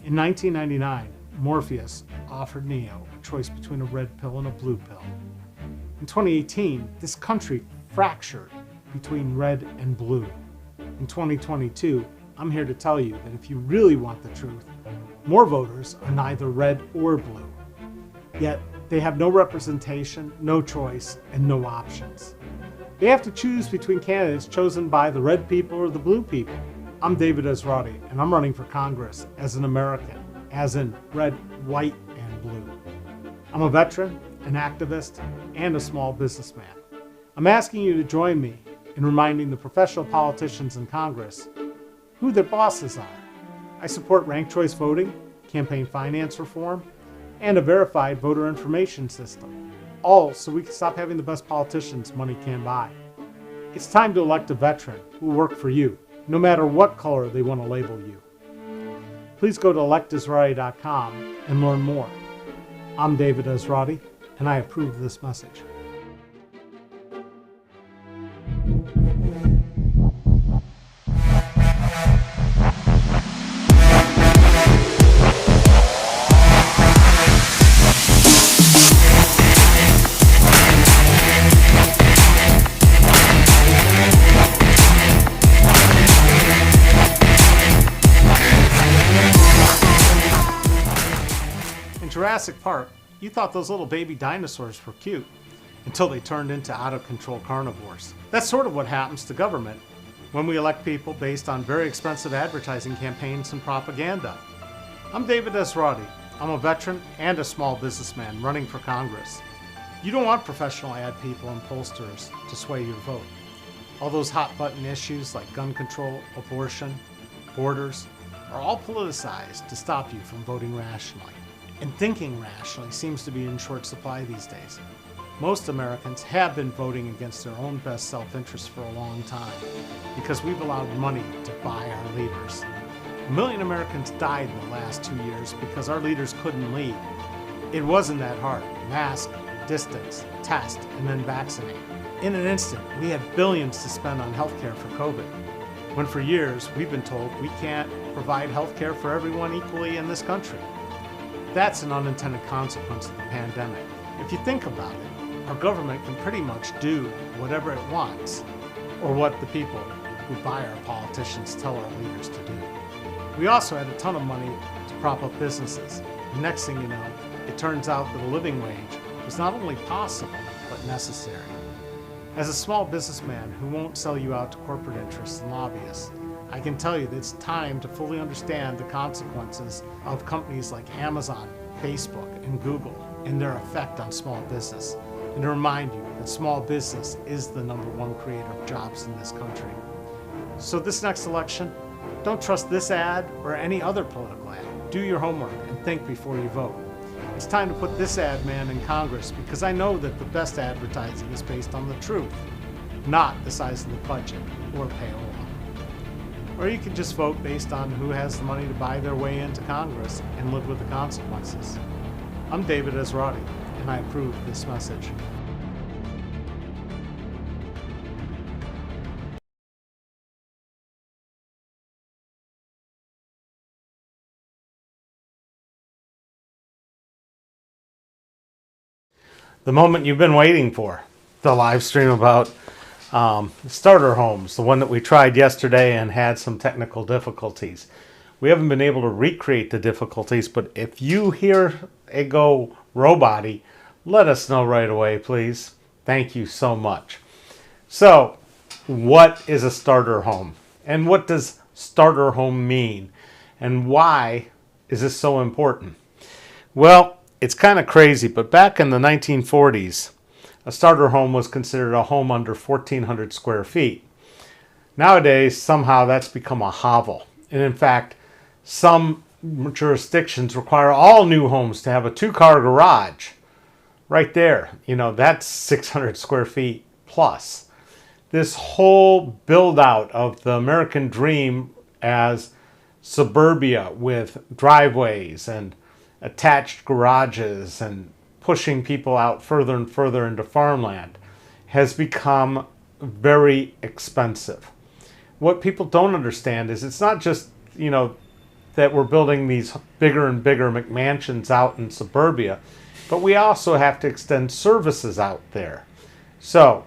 In 1999, Morpheus offered Neo a choice between a red pill and a blue pill. In 2018, this country fractured between red and blue. In 2022, I'm here to tell you that if you really want the truth, more voters are neither red or blue. Yet, they have no representation, no choice, and no options. They have to choose between candidates chosen by the red people or the blue people. I'm David Esrati, and I'm running for Congress as an American, as in red, white, and blue. I'm a veteran, an activist, and a small businessman. I'm asking you to join me in reminding the professional politicians in Congress who their bosses are. I support ranked choice voting, campaign finance reform, and a verified voter information system, all so we can stop having the best politicians money can buy. It's time to elect a veteran who will work for you, no matter what color they want to label you. Please go to electesrati.com and learn more. I'm David Esrati, and I approve this message. In Jurassic Park, you thought those little baby dinosaurs were cute until they turned into out-of-control carnivores. That's sort of what happens to government when we elect people based on very expensive advertising campaigns and propaganda. I'm David Esrati. I'm a veteran and a small businessman running for Congress. You don't want professional ad people and pollsters to sway your vote. All those hot-button issues like gun control, abortion, borders are all politicized to stop you from voting rationally. And thinking rationally seems to be in short supply these days. Most Americans have been voting against their own best self-interest for a long time because we've allowed money to buy our leaders. 1 million Americans died in the last 2 years because our leaders couldn't lead. It wasn't that hard. Mask, distance, test, and then vaccinate. In an instant, we had billions to spend on healthcare for COVID, when for years we've been told we can't provide healthcare for everyone equally in this country. That's an unintended consequence of the pandemic. If you think about it, our government can pretty much do whatever it wants, or what the people who buy our politicians tell our leaders to do. We also had a ton of money to prop up businesses. The next thing you know, it turns out that a living wage was not only possible, but necessary. As a small businessman who won't sell you out to corporate interests and lobbyists, I can tell you that it's time to fully understand the consequences of companies like Amazon, Facebook, and Google and their effect on small business, and to remind you that small business is the #1 creator of jobs in this country. So this next election, don't trust this ad or any other political ad. Do your homework and think before you vote. It's time to put this ad man in Congress because I know that the best advertising is based on the truth, not the size of the budget or payola. Or you can just vote based on who has the money to buy their way into Congress and live with the consequences. I'm David Esrati, and I approve this message. The moment you've been waiting for, the live stream about Starter homes, the one that we tried yesterday and had some technical difficulties. We haven't been able to recreate the difficulties, but if you hear it go robot-y, let us know right away, please. Thank you so much. So, what is a starter home? And what does starter home mean? And why is this so important? Well, it's kind of crazy, but back in the 1940s, a starter home was considered a home under 1,400 square feet. Nowadays, somehow that's become a hovel. And in fact, some jurisdictions require all new homes to have a 2-car garage. Right there, that's 600 square feet plus. This whole build out of the American dream as suburbia with driveways and attached garages and pushing people out further and further into farmland has become very expensive. What people don't understand is it's not just, that we're building these bigger and bigger McMansions out in suburbia, but we also have to extend services out there. So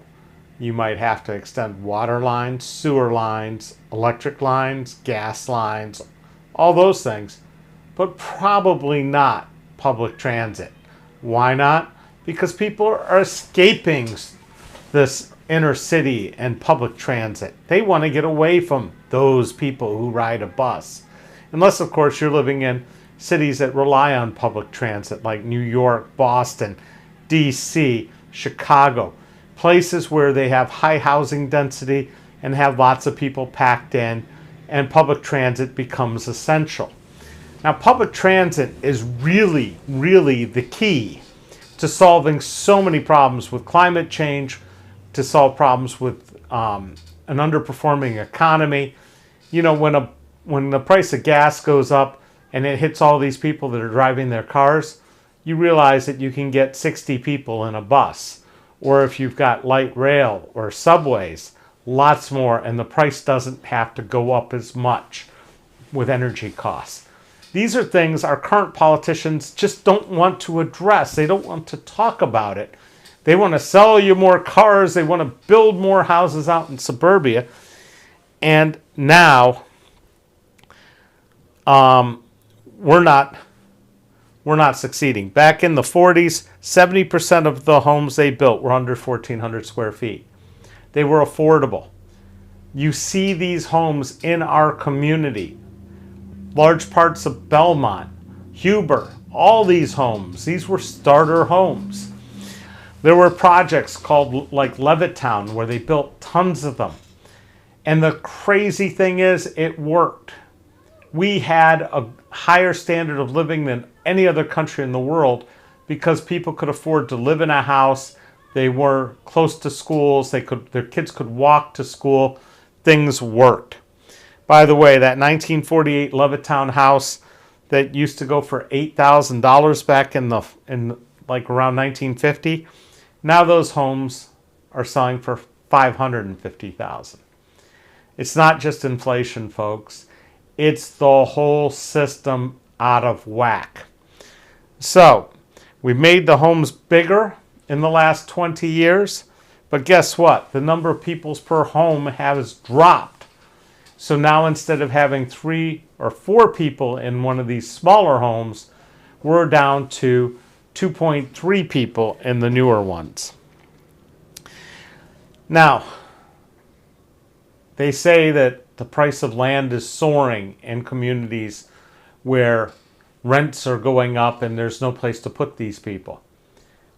you might have to extend water lines, sewer lines, electric lines, gas lines, all those things, but probably not public transit. Why not? Because people are escaping this inner city and public transit. They want to get away from those people who ride a bus. Unless, of course, you're living in cities that rely on public transit like New York, Boston, D.C., Chicago. Places where they have high housing density and have lots of people packed in, and public transit becomes essential. Now, public transit is really, really the key to solving so many problems with climate change, to solve problems with an underperforming economy. When the price of gas goes up and it hits all these people that are driving their cars, you realize that you can get 60 people in a bus. Or if you've got light rail or subways, lots more, and the price doesn't have to go up as much with energy costs. These are things our current politicians just don't want to address. They don't want to talk about it. They want to sell you more cars. They want to build more houses out in suburbia. And now we're not succeeding. Back in the 40s, 70% of the homes they built were under 1,400 square feet. They were affordable. You see these homes in our community. Large parts of Belmont, Huber, all these homes. These were starter homes. There were projects called like Levittown where they built tons of them. And the crazy thing is, it worked. We had a higher standard of living than any other country in the world because people could afford to live in a house. They were close to schools. Their kids could walk to school. Things worked. By the way, that 1948 Levittown house that used to go for $8,000 back in like around 1950, now those homes are selling for $550,000. It's not just inflation, folks. It's the whole system out of whack. So, we've made the homes bigger in the last 20 years, but guess what? The number of people per home has dropped. So now instead of having 3 or 4 people in one of these smaller homes, we're down to 2.3 people in the newer ones. Now, they say that the price of land is soaring in communities where rents are going up and there's no place to put these people.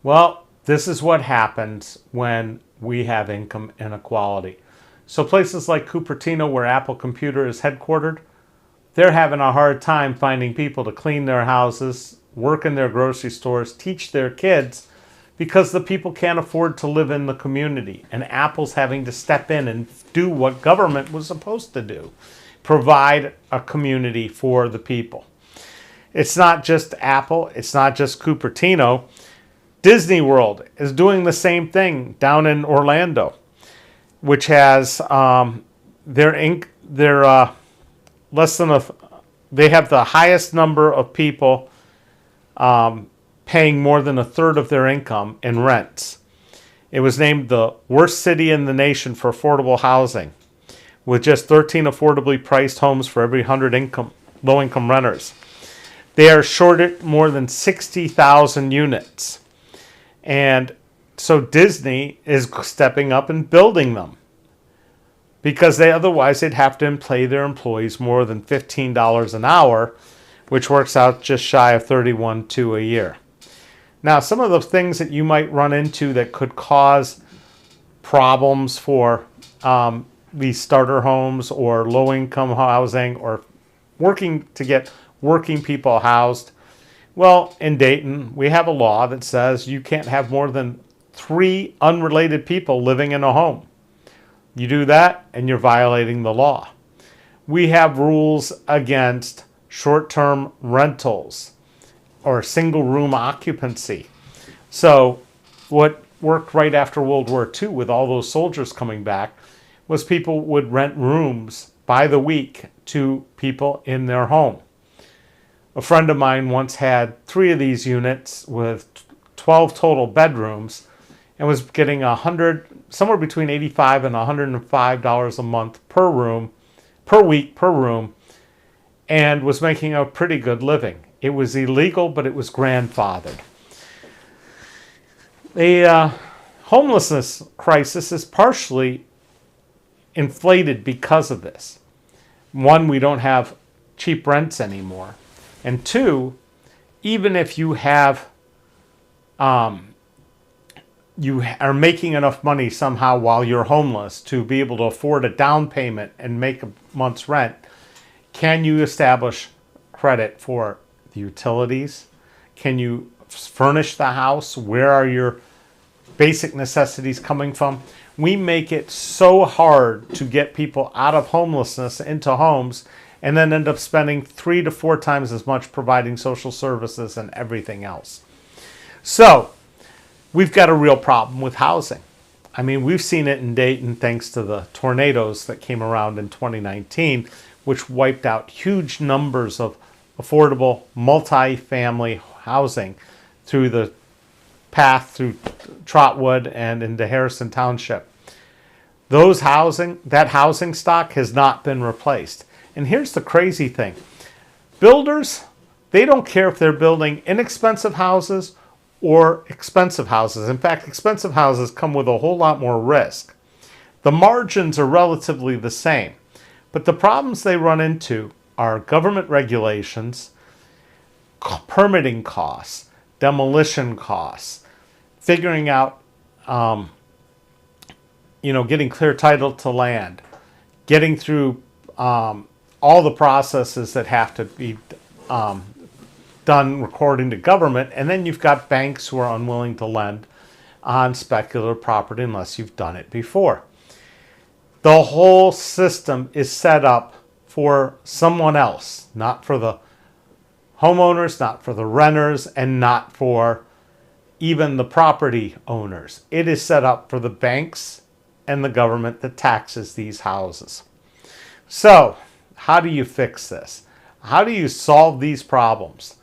Well, this is what happens when we have income inequality. So places like Cupertino, where Apple Computer is headquartered, they're having a hard time finding people to clean their houses, work in their grocery stores, teach their kids, because the people can't afford to live in the community. And Apple's having to step in and do what government was supposed to do, provide a community for the people. It's not just Apple, it's not just Cupertino. Disney World is doing the same thing down in Orlando, which has they have the highest number of people paying more than a third of their income in rents. It was named the worst city in the nation for affordable housing, with just 13 affordably priced homes for every 100 low-income renters. They are shorted more than 60,000 units. And so Disney is stepping up and building them, because otherwise they'd have to pay their employees more than $15 an hour, which works out just shy of $31,200 a year. Now, some of the things that you might run into that could cause problems for these starter homes or low-income housing or working to get working people housed. Well, in Dayton, we have a law that says you can't have more than 3 unrelated people living in a home. You do that, and you're violating the law. We have rules against short-term rentals or single-room occupancy. So what worked right after World War II with all those soldiers coming back was people would rent rooms by the week to people in their home. A friend of mine once had 3 of these units with 12 total bedrooms and was getting somewhere between $85 and $105 a month per week per room, and was making a pretty good living. It was illegal, but it was grandfathered. The homelessness crisis is partially inflated because of this. 1, we don't have cheap rents anymore. And 2, even if you have, you are making enough money somehow while you're homeless to be able to afford a down payment and make a month's rent, can you establish credit for the utilities? Can you furnish the house? Where are your basic necessities coming from? We make it so hard to get people out of homelessness into homes, and then end up spending 3 to 4 times as much providing social services and everything else. So we've got a real problem with housing. I mean, we've seen it in Dayton thanks to the tornadoes that came around in 2019, which wiped out huge numbers of affordable multi-family housing through the path through Trotwood and into Harrison Township. That housing stock has not been replaced. And here's the crazy thing. Builders, they don't care if they're building inexpensive houses or expensive houses. In fact, expensive houses come with a whole lot more risk. The margins are relatively the same, but the problems they run into are government regulations, permitting costs, demolition costs, figuring out, getting clear title to land, getting through all the processes that have to be done according to government, and then you've got banks who are unwilling to lend on speculative property unless you've done it before. The whole system is set up for someone else, not for the homeowners, not for the renters, and not for even the property owners. It is set up for the banks and the government that taxes these houses. So, how do you fix this? How do you solve these problems?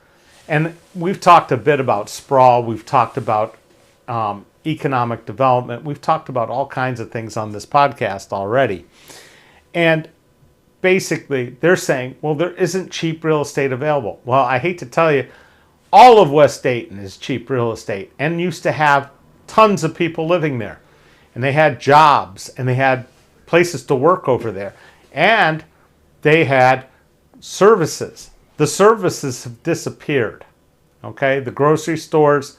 And we've talked a bit about sprawl. We've talked about economic development. We've talked about all kinds of things on this podcast already. And basically, they're saying, well, there isn't cheap real estate available. Well, I hate to tell you, all of West Dayton is cheap real estate and used to have tons of people living there. And they had jobs and they had places to work over there. And they had services. The services have disappeared. Okay? The grocery stores,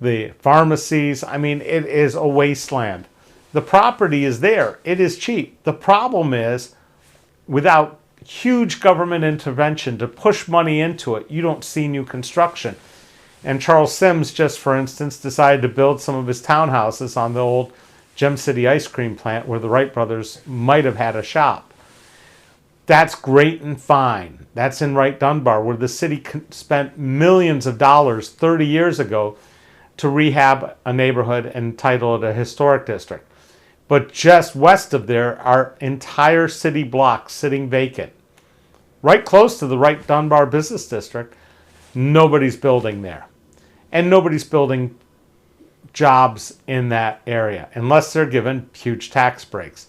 the pharmacies, I mean, it is a wasteland. The property is there. It is cheap. The problem is, without huge government intervention to push money into it, you don't see new construction. And Charles Sims, just for instance, decided to build some of his townhouses on the old Gem City ice cream plant where the Wright brothers might have had a shop. That's great and fine. That's in Wright Dunbar, where the city spent millions of dollars 30 years ago to rehab a neighborhood and title it a historic district. But just west of there are entire city blocks sitting vacant. Right close to the Wright Dunbar Business District, nobody's building there. And nobody's building jobs in that area unless they're given huge tax breaks.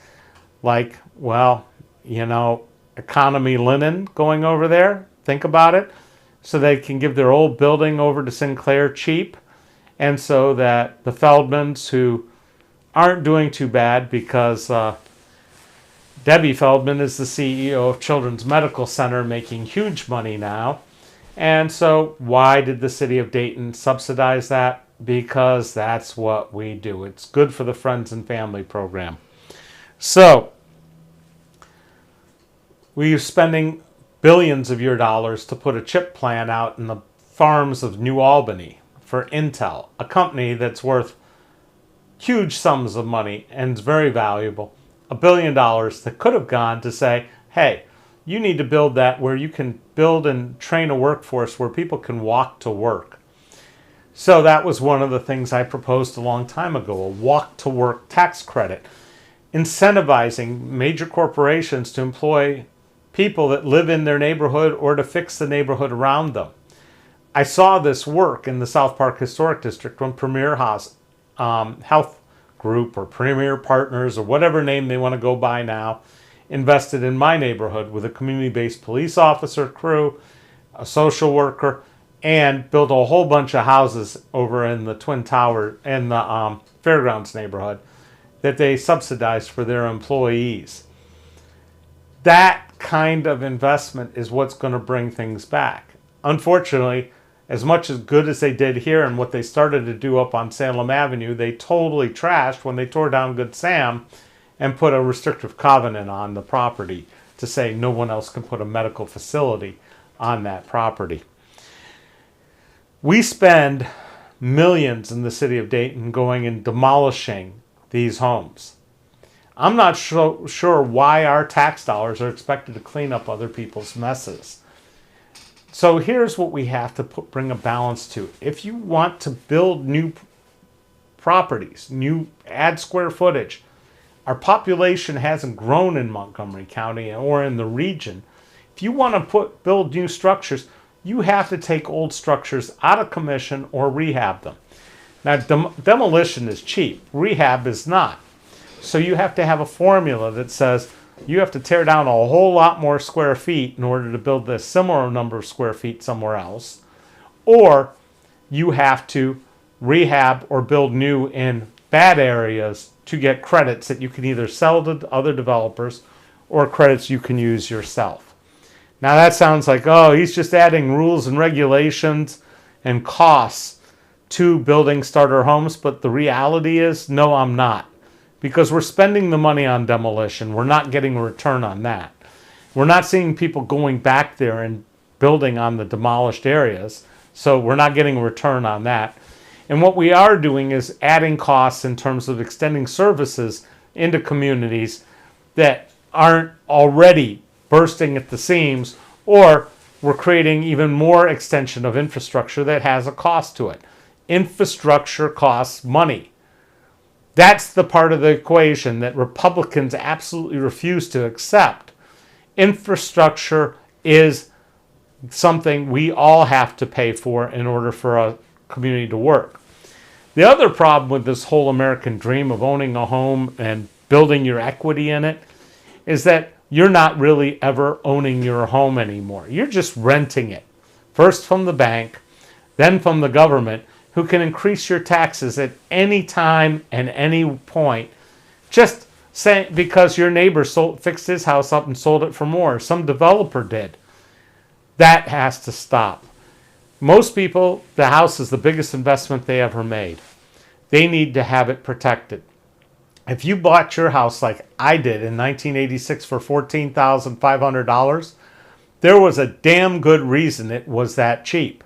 Like, well, Economy Linen going over there. Think about it. So they can give their old building over to Sinclair cheap. And so that the Feldmans, who aren't doing too bad because Debbie Feldman is the CEO of Children's Medical Center, making huge money now. And so why did the city of Dayton subsidize that? Because that's what we do. It's good for the Friends and Family program. So we're spending billions of your dollars to put a chip plant out in the farms of New Albany for Intel, a company that's worth huge sums of money and is very valuable. $1 billion that could have gone to say, hey, you need to build that where you can build and train a workforce where people can walk to work. So that was one of the things I proposed a long time ago, a walk-to-work tax credit, incentivizing major corporations to employ people that live in their neighborhood or to fix the neighborhood around them. I saw this work in the South Park Historic District when Premier Health Group or Premier Partners or whatever name they want to go by now invested in my neighborhood with a community-based police officer crew, a social worker, and built a whole bunch of houses over in the Twin Tower and the Fairgrounds neighborhood that they subsidized for their employees. That kind of investment is what's going to bring things back. Unfortunately, as much as good as they did here and what they started to do up on Salem Avenue, they totally trashed when they tore down Good Sam and put a restrictive covenant on the property to say no one else can put a medical facility on that property. We spend millions in the city of Dayton going and demolishing these homes. I'm not sure why our tax dollars are expected to clean up other people's messes. So here's what we have to bring a balance to. If you want to build new properties, add square footage, our population hasn't grown in Montgomery County or in the region. If you want to build new structures, you have to take old structures out of commission or rehab them. Now, demolition is cheap. Rehab is not. So you have to have a formula that says you have to tear down a whole lot more square feet in order to build a similar number of square feet somewhere else. Or you have to rehab or build new in bad areas to get credits that you can either sell to other developers or credits you can use yourself. Now that sounds like, oh, he's just adding rules and regulations and costs to building starter homes, but the reality is, no, I'm not. Because we're spending the money on demolition. We're not getting a return on that. We're not seeing people going back there and building on the demolished areas, so we're not getting a return on that. And what we are doing is adding costs in terms of extending services into communities that aren't already bursting at the seams, or we're creating even more extension of infrastructure that has a cost to it. Infrastructure costs money. That's the part of the equation that Republicans absolutely refuse to accept. Infrastructure is something we all have to pay for in order for a community to work. The other problem with this whole American dream of owning a home and building your equity in it is that you're not really ever owning your home anymore. You're just renting it. First from the bank, then from the government, who can increase your taxes at any time and any point, just say because your neighbor fixed his house up and sold it for more. Some developer did. That has to stop. Most people, the house is the biggest investment they ever made. They need to have it protected. If you bought your house like I did in 1986 for $14,500, there was a damn good reason it was that cheap.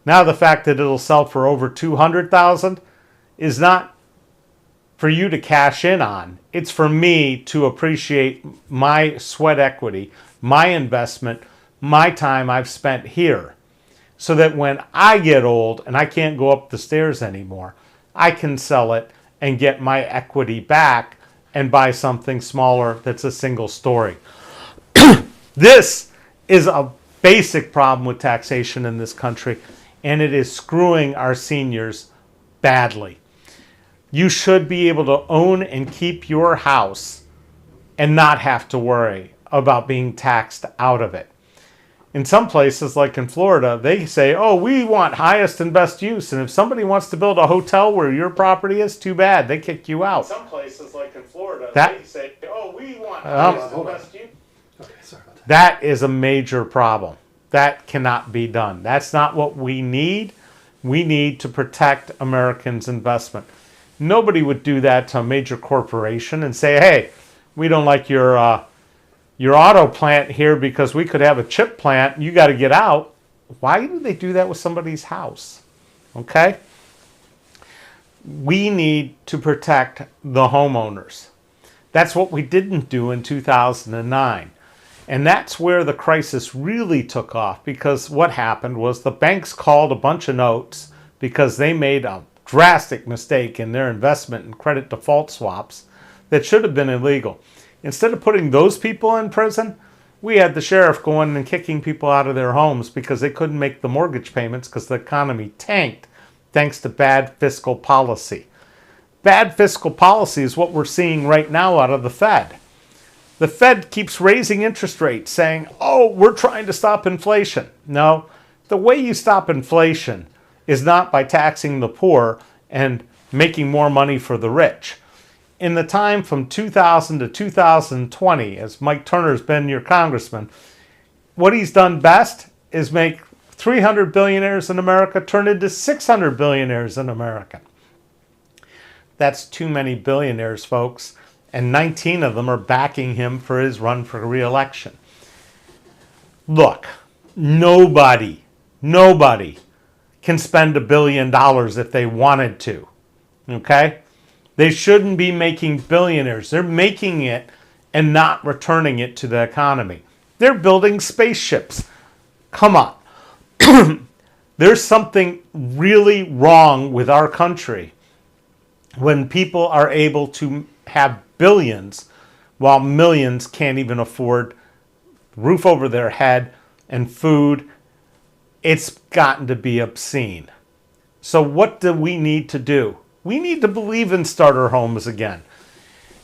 Now the fact that it'll sell for over $200,000 is not for you to cash in on. It's for me to appreciate my sweat equity, my investment, my time I've spent here, so that when I get old and I can't go up the stairs anymore, I can sell it and get my equity back and buy something smaller that's a single story. This is a basic problem with taxation in this country, and it is screwing our seniors badly. You should be able to own and keep your house and not have to worry about being taxed out of it. In some places, like in Florida, they say, oh, we want highest and best use. And if somebody wants to build a hotel where your property is, too bad. They kick you out. In some places, like in Florida, they say, oh, we want highest and best use. Okay, sorry about that. That is a major problem. That cannot be done. That's not what we need. We need to protect Americans' investment. Nobody would do that to a major corporation and say, hey, we don't like your auto plant here because we could have a chip plant. You got to get out. Why do they do that with somebody's house? Okay? We need to protect the homeowners. That's what we didn't do in 2009. And that's where the crisis really took off, because what happened was the banks called a bunch of notes because they made a drastic mistake in their investment in credit default swaps that should have been illegal. Instead of putting those people in prison, we had the sheriff going and kicking people out of their homes because they couldn't make the mortgage payments because the economy tanked thanks to bad fiscal policy. Bad fiscal policy is what we're seeing right now out of the Fed. The Fed keeps raising interest rates saying, oh, we're trying to stop inflation. No, the way you stop inflation is not by taxing the poor and making more money for the rich. In the time from 2000 to 2020, as Mike Turner's been your congressman, what he's done best is make 300 billionaires in America turn into 600 billionaires in America. That's too many billionaires, folks. And 19 of them are backing him for his run for re-election. Look, nobody can spend $1 billion if they wanted to. Okay? They shouldn't be making billionaires. They're making it and not returning it to the economy. They're building spaceships. Come on. There's something really wrong with our country when people are able to have billions while millions can't even afford roof over their head and food. It's gotten to be obscene. So what do we need to do? We need to believe in starter homes again.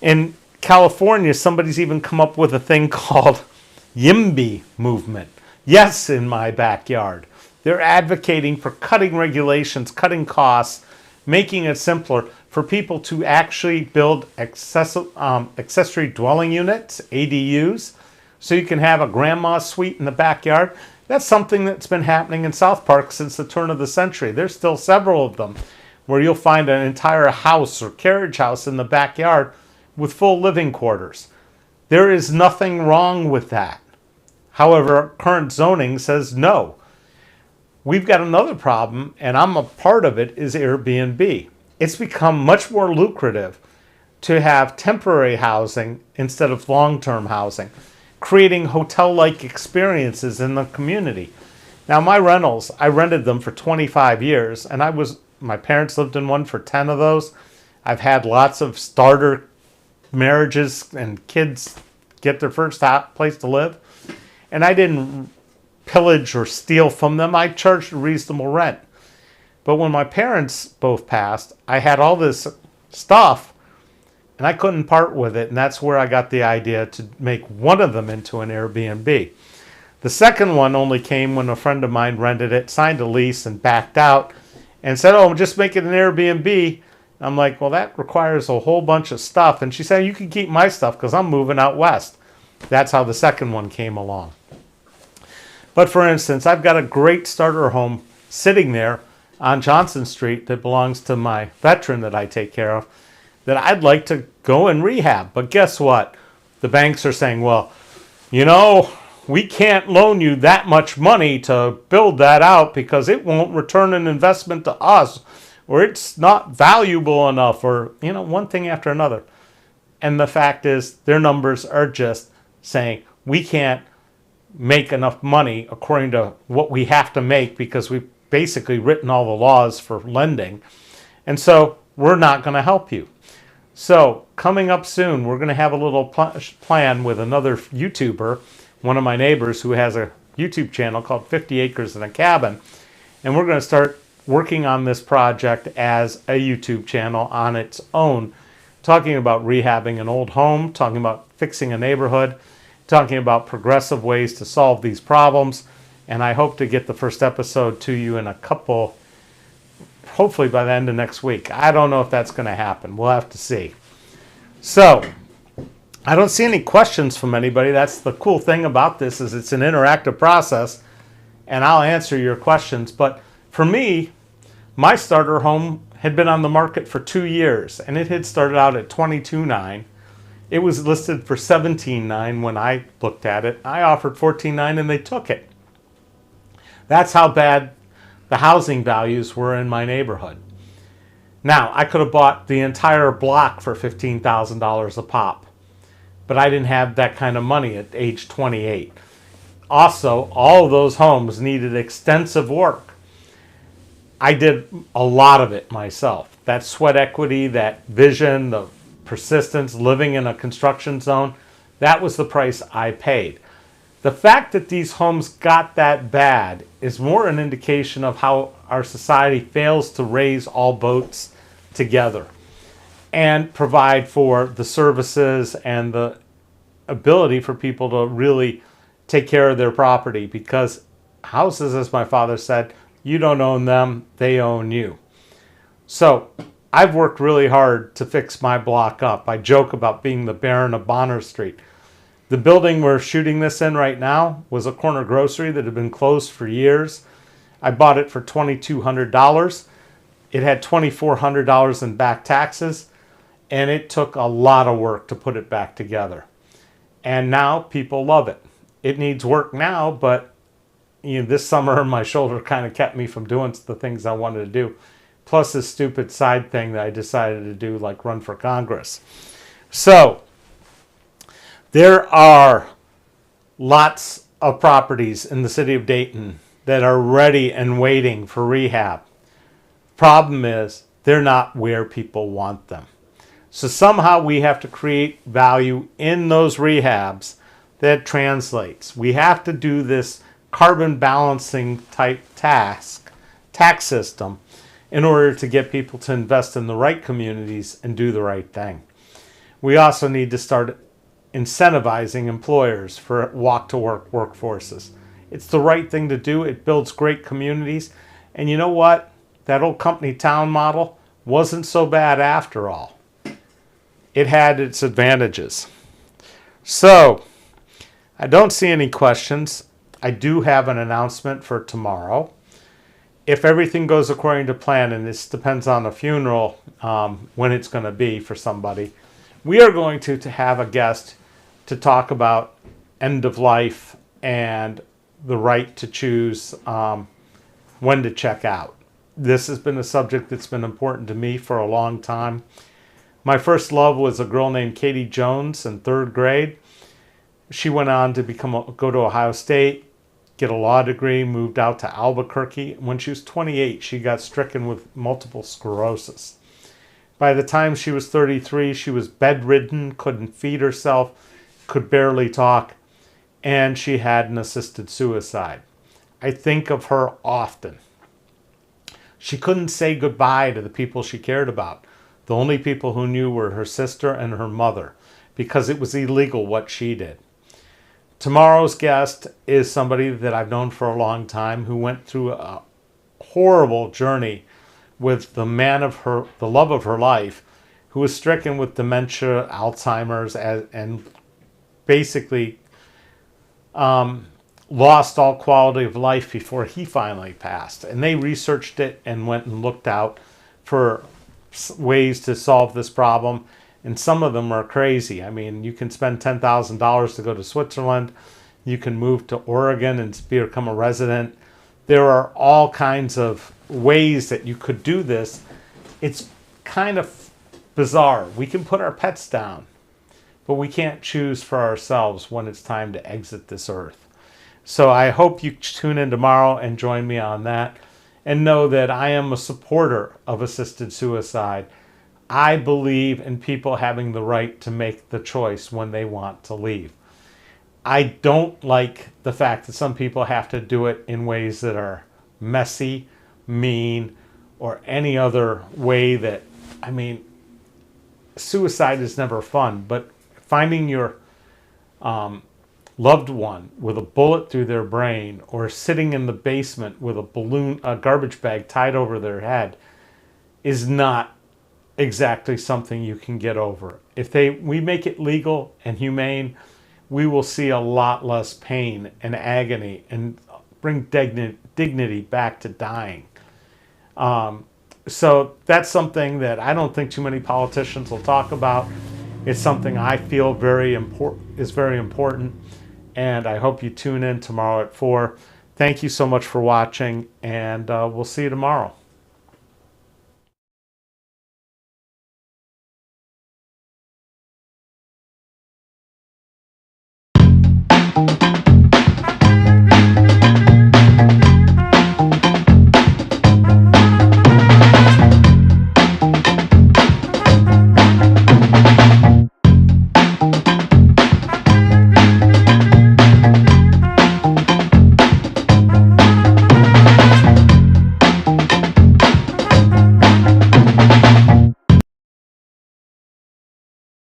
In California, somebody's even come up with a thing called YIMBY movement. Yes, in my backyard. They're advocating for cutting regulations, cutting costs, making it simpler for people to actually build accessory dwelling units, ADUs, so you can have a grandma's suite in the backyard. That's something that's been happening in South Park since the turn of the century. There's still several of them where you'll find an entire house or carriage house in the backyard with full living quarters. There is nothing wrong with that. However, current zoning says no. We've got another problem, and I'm a part of it, is Airbnb. It's become much more lucrative to have temporary housing instead of long-term housing, creating hotel-like experiences in the community. Now, my rentals, I rented them for 25 years, and my parents lived in one for 10 of those. I've had lots of starter marriages and kids get their first place to live, and I didn't pillage or steal from them. I charged a reasonable rent. But when my parents both passed, I had all this stuff and I couldn't part with it. And that's where I got the idea to make one of them into an Airbnb. The second one only came when a friend of mine rented it, signed a lease and backed out and said, oh, just make it an Airbnb. I'm like, well, that requires a whole bunch of stuff. And she said, you can keep my stuff because I'm moving out west. That's how the second one came along. But for instance, I've got a great starter home sitting there on Johnson Street that belongs to my veteran that I take care of that I'd like to go and rehab. But guess what? The banks are saying, well, we can't loan you that much money to build that out because it won't return an investment to us, or it's not valuable enough, or, one thing after another. And the fact is, their numbers are just saying, we can't make enough money according to what we have to make because we've basically written all the laws for lending. And so we're not going to help you. So coming up soon, we're going to have a little plan with another YouTuber, one of my neighbors who has a YouTube channel called 50 Acres in a Cabin. And we're going to start working on this project as a YouTube channel on its own, talking about rehabbing an old home, talking about fixing a neighborhood, talking about progressive ways to solve these problems. And I hope to get the first episode to you in a couple, hopefully by the end of next week. I don't know if that's going to happen. We'll have to see. So, I don't see any questions from anybody. That's the cool thing about this, is it's an interactive process, and I'll answer your questions. But for me, my starter home had been on the market for 2 years, and it had started out at $22,900. It was listed for $17,900 when I looked at it. I offered $14,900 and they took it. That's how bad the housing values were in my neighborhood. Now, I could have bought the entire block for $15,000 a pop, but I didn't have that kind of money at age 28. Also, all of those homes needed extensive work. I did a lot of it myself. That sweat equity, that vision, the persistence, living in a construction zone, that was the price I paid. The fact that these homes got that bad is more an indication of how our society fails to raise all boats together and provide for the services and the ability for people to really take care of their property, because houses, as my father said, you don't own them, they own you. So I've worked really hard to fix my block up. I joke about being the Baron of Bonner Street. The building we're shooting this in right now was a corner grocery that had been closed for years. I bought it for $2,200. It had $2,400 in back taxes, and it took a lot of work to put it back together. And now people love it. It needs work now, but this summer my shoulder kind of kept me from doing the things I wanted to do. Plus this stupid side thing that I decided to do, like run for Congress. So there are lots of properties in the city of Dayton that are ready and waiting for rehab. Problem is, they're not where people want them. So somehow we have to create value in those rehabs that translates. We have to do this carbon balancing type tax system in order to get people to invest in the right communities and do the right thing. We also need to start incentivizing employers for walk-to-work workforces. It's the right thing to do. It builds great communities. And you know what? That old company town model wasn't so bad after all. It had its advantages. So, I don't see any questions. I do have an announcement for tomorrow. If everything goes according to plan, and this depends on the funeral, when it's going to be for somebody, we are going to have a guest to talk about end of life and the right to choose when to check out. This has been a subject that's been important to me for a long time. My first love was a girl named Katie Jones in 3rd grade. She went on to go to Ohio State, get a law degree, moved out to Albuquerque. When she was 28, she got stricken with multiple sclerosis. By the time she was 33, she was bedridden, couldn't feed herself, could barely talk, and she had an assisted suicide. I think of her often. She couldn't say goodbye to the people she cared about. The only people who knew were her sister and her mother, because it was illegal what she did. Tomorrow's guest is somebody that I've known for a long time, who went through a horrible journey with the love of her life, who was stricken with dementia, Alzheimer's, and basically lost all quality of life before he finally passed. And they researched it and went and looked out for ways to solve this problem. And some of them are crazy. I mean, you can spend $10,000 to go to Switzerland. You can move to Oregon and become a resident. There are all kinds of ways that you could do this. It's kind of bizarre. We can put our pets down, but we can't choose for ourselves when it's time to exit this earth. So I hope you tune in tomorrow and join me on that, and know that I am a supporter of assisted suicide. I believe in people having the right to make the choice when they want to leave. I don't like the fact that some people have to do it in ways that are messy mean, or any other way that, I mean, suicide is never fun, but finding your loved one with a bullet through their brain, or sitting in the basement with a garbage bag tied over their head, is not exactly something you can get over. If we make it legal and humane, we will see a lot less pain and agony and bring dignity back to dying. So that's something that I don't think too many politicians will talk about. It's something I feel is very important, and I hope you tune in tomorrow at 4. Thank you so much for watching, and we'll see you tomorrow.